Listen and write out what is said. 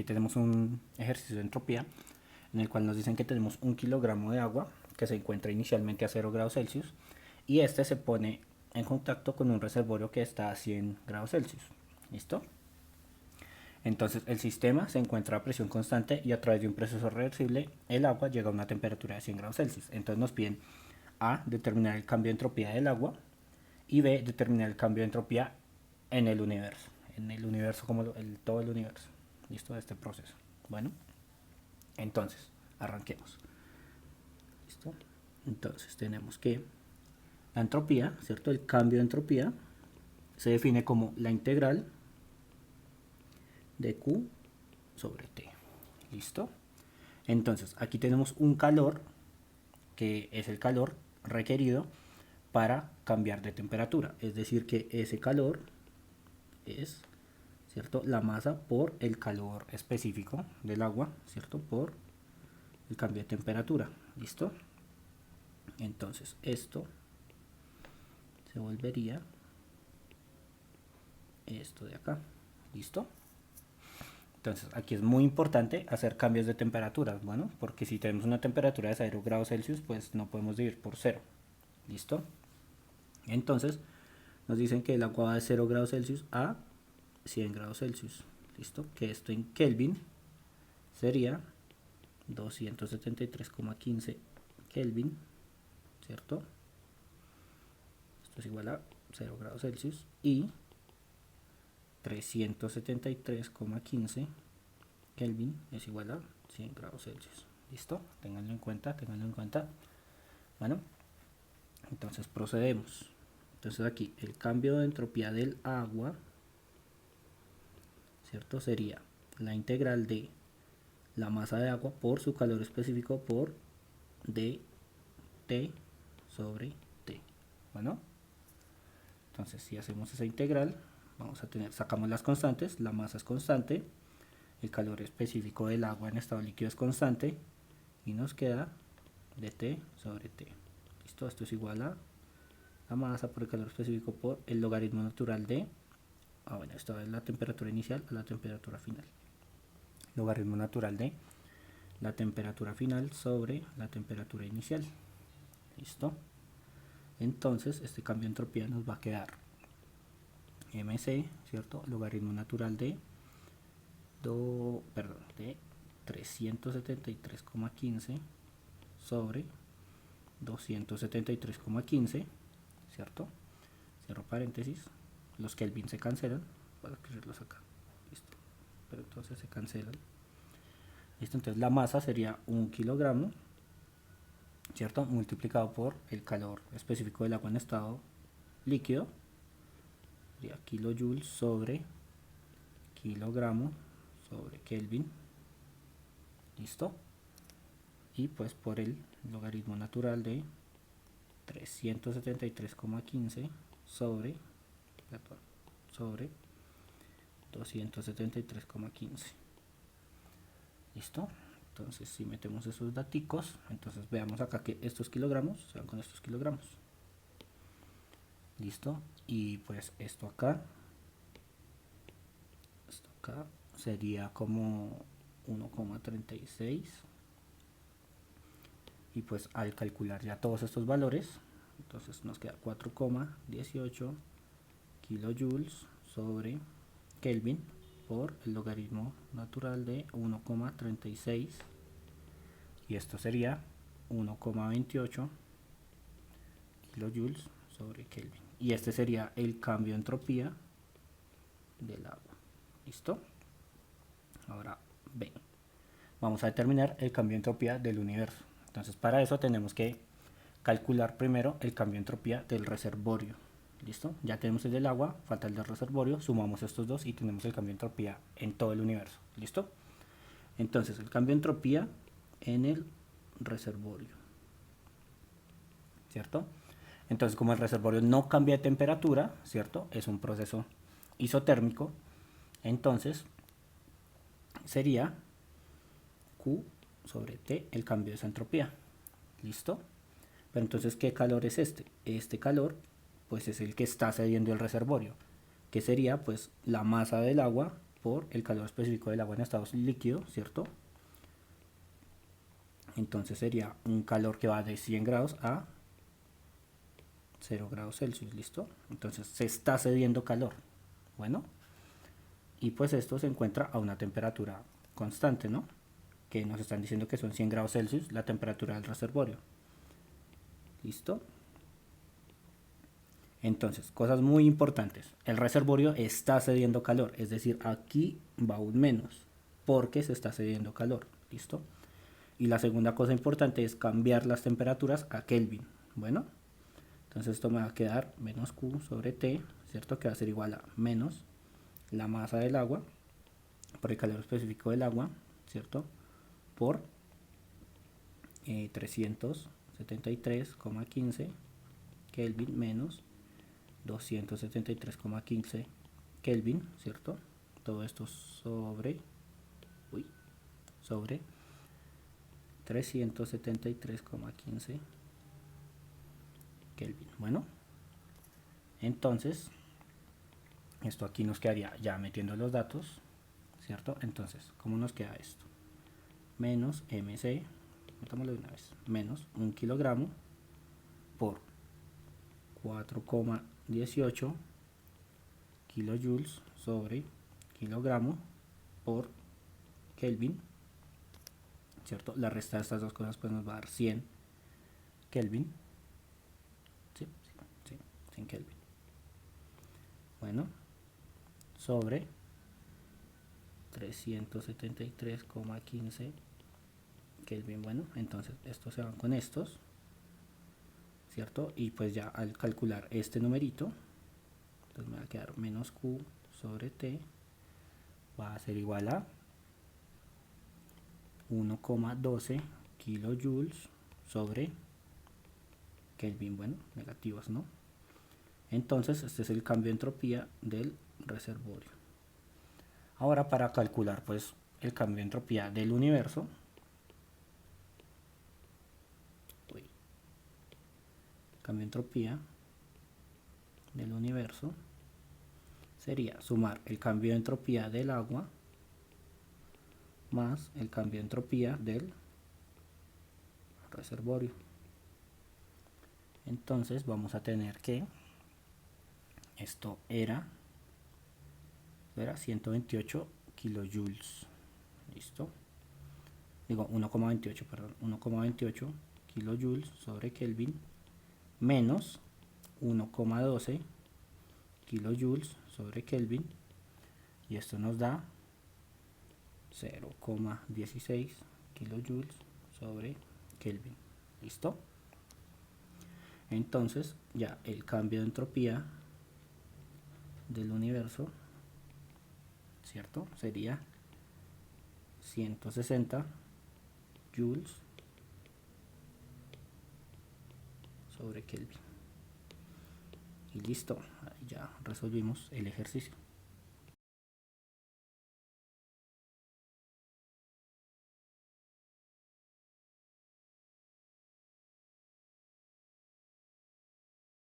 aquí tenemos un ejercicio de entropía en el cual nos dicen que tenemos 1 kilogramo de agua que se encuentra inicialmente a 0 grados Celsius y este se pone en contacto con un reservorio que está a 100 grados Celsius. ¿Listo? Entonces el sistema se encuentra a presión constante y a través de un proceso reversible el agua llega a una temperatura de 100 grados Celsius. Entonces nos piden A, determinar el cambio de entropía del agua y B, determinar el cambio de entropía en el universo. En el universo como todo el universo. ¿Listo? De este proceso. Bueno, entonces arranquemos. ¿Listo? Entonces tenemos que la entropía, ¿cierto? El cambio de entropía se define como la integral de Q sobre T. ¿Listo? Entonces, aquí tenemos un calor, que es el calor requerido para cambiar de temperatura. Es decir, que ese calor es, ¿cierto?, la masa por el calor específico del agua, ¿cierto?, por el cambio de temperatura. ¿Listo? Entonces, esto se volvería esto de acá. ¿Listo? Entonces aquí es muy importante hacer cambios de temperaturas, bueno, porque si tenemos una temperatura de 0 grados Celsius, pues no podemos dividir por 0. ¿Listo? Entonces nos dicen que el agua va de 0 grados Celsius a 100 grados Celsius. ¿Listo? Que esto en Kelvin sería 273,15 Kelvin, ¿cierto? Esto es igual a 0 grados Celsius y 373,15 Kelvin es igual a 100 grados Celsius. ¿Listo? Ténganlo en cuenta, ténganlo en cuenta. Bueno, entonces procedemos. Entonces aquí el cambio de entropía del agua, ¿cierto? Sería la integral de la masa de agua por su calor específico por dt sobre t. Bueno, entonces si hacemos esa integral, vamos a tener, sacamos las constantes, la masa es constante, el calor específico del agua en estado líquido es constante y nos queda dt sobre t. ¿Listo? Esto es igual a la masa por el calor específico por el logaritmo natural de, bueno, esto es la temperatura inicial a la temperatura final. Logaritmo natural de la temperatura final sobre la temperatura inicial. ¿Listo? Entonces este cambio de entropía nos va a quedar mc, ¿cierto? Logaritmo natural de 373,15 sobre 273,15, ¿cierto? Cierro paréntesis, los Kelvin se cancelan, voy a escribirlos acá, listo, pero entonces se cancelan. Listo, entonces la masa sería 1 kilogramo, ¿cierto? Multiplicado por el calor específico del agua en estado líquido, sería kilojoules sobre kilogramo sobre Kelvin. ¿Listo? Y pues por el logaritmo natural de 373,15 sobre 273,15. ¿Listo? Entonces si metemos esos daticos, entonces veamos acá que estos kilogramos se van con estos kilogramos. ¿Listo? Y pues esto acá sería como 1,36 y pues al calcular ya todos estos valores, entonces nos queda 4,18 kilojoules sobre Kelvin por el logaritmo natural de 1,36 y esto sería 1,28 kilojoules sobre Kelvin. Y este sería el cambio de entropía del agua. ¿Listo? Ahora ven, vamos a determinar el cambio de entropía del universo. Entonces para eso tenemos que calcular primero el cambio de entropía del reservorio. ¿Listo? Ya tenemos el del agua, falta el del reservorio, sumamos estos dos y tenemos el cambio de entropía en todo el universo. ¿Listo? Entonces el cambio de entropía en el reservorio, ¿cierto? Entonces como el reservorio no cambia de temperatura, ¿cierto? Es un proceso isotérmico, entonces sería Q sobre T el cambio de esa entropía. ¿Listo? Pero entonces, ¿qué calor es este? Este calor pues es el que está cediendo el reservorio, que sería pues la masa del agua por el calor específico del agua en estado líquido, ¿cierto? Entonces sería un calor que va de 100 grados a 0 grados Celsius, ¿listo? Entonces se está cediendo calor. Bueno, y pues esto se encuentra a una temperatura constante, ¿no? Que nos están diciendo que son 100 grados Celsius la temperatura del reservorio. ¿Listo? Entonces, cosas muy importantes. El reservorio está cediendo calor, es decir, aquí va un menos, porque se está cediendo calor. ¿Listo? Y la segunda cosa importante es cambiar las temperaturas a Kelvin. Bueno, entonces esto me va a quedar menos Q sobre T, ¿cierto? Que va a ser igual a menos la masa del agua por el calor específico del agua, ¿cierto? Por 373,15 Kelvin menos 273,15 Kelvin, ¿cierto? Todo esto sobre 373,15 Kelvin. Bueno, entonces esto aquí nos quedaría ya metiendo los datos, ¿cierto? Entonces, ¿cómo nos queda esto? Menos mc, metámoslo de una vez, menos 1 kilogramo por 4,18 kilojoules sobre kilogramo por Kelvin, ¿cierto? La resta de estas dos cosas pues nos va a dar 100 Kelvin, ¿sí? 100 Kelvin. Bueno, sobre 373,15 Kelvin. Bueno, entonces estos se van con estos, ¿cierto? Y pues ya al calcular este numerito, entonces me va a quedar menos Q sobre T va a ser igual a 1,12 kilojoules sobre Kelvin. Bueno, negativos, ¿no? Entonces este es el cambio de entropía del reservorio. Ahora para calcular pues el cambio de entropía del universo, cambio de entropía del universo sería sumar el cambio de entropía del agua más el cambio de entropía del reservorio. Entonces vamos a tener que esto era 128 kilojoules, listo, digo 1,28, perdón, 1,28 kilojoules sobre Kelvin menos 1,12 kilojoules sobre Kelvin, y esto nos da 0,16 kilojoules sobre Kelvin. ¿Listo? Entonces ya el cambio de entropía del universo, ¿cierto? Sería 160 joules sobre Kelvin. Y listo, ahí ya resolvimos el ejercicio.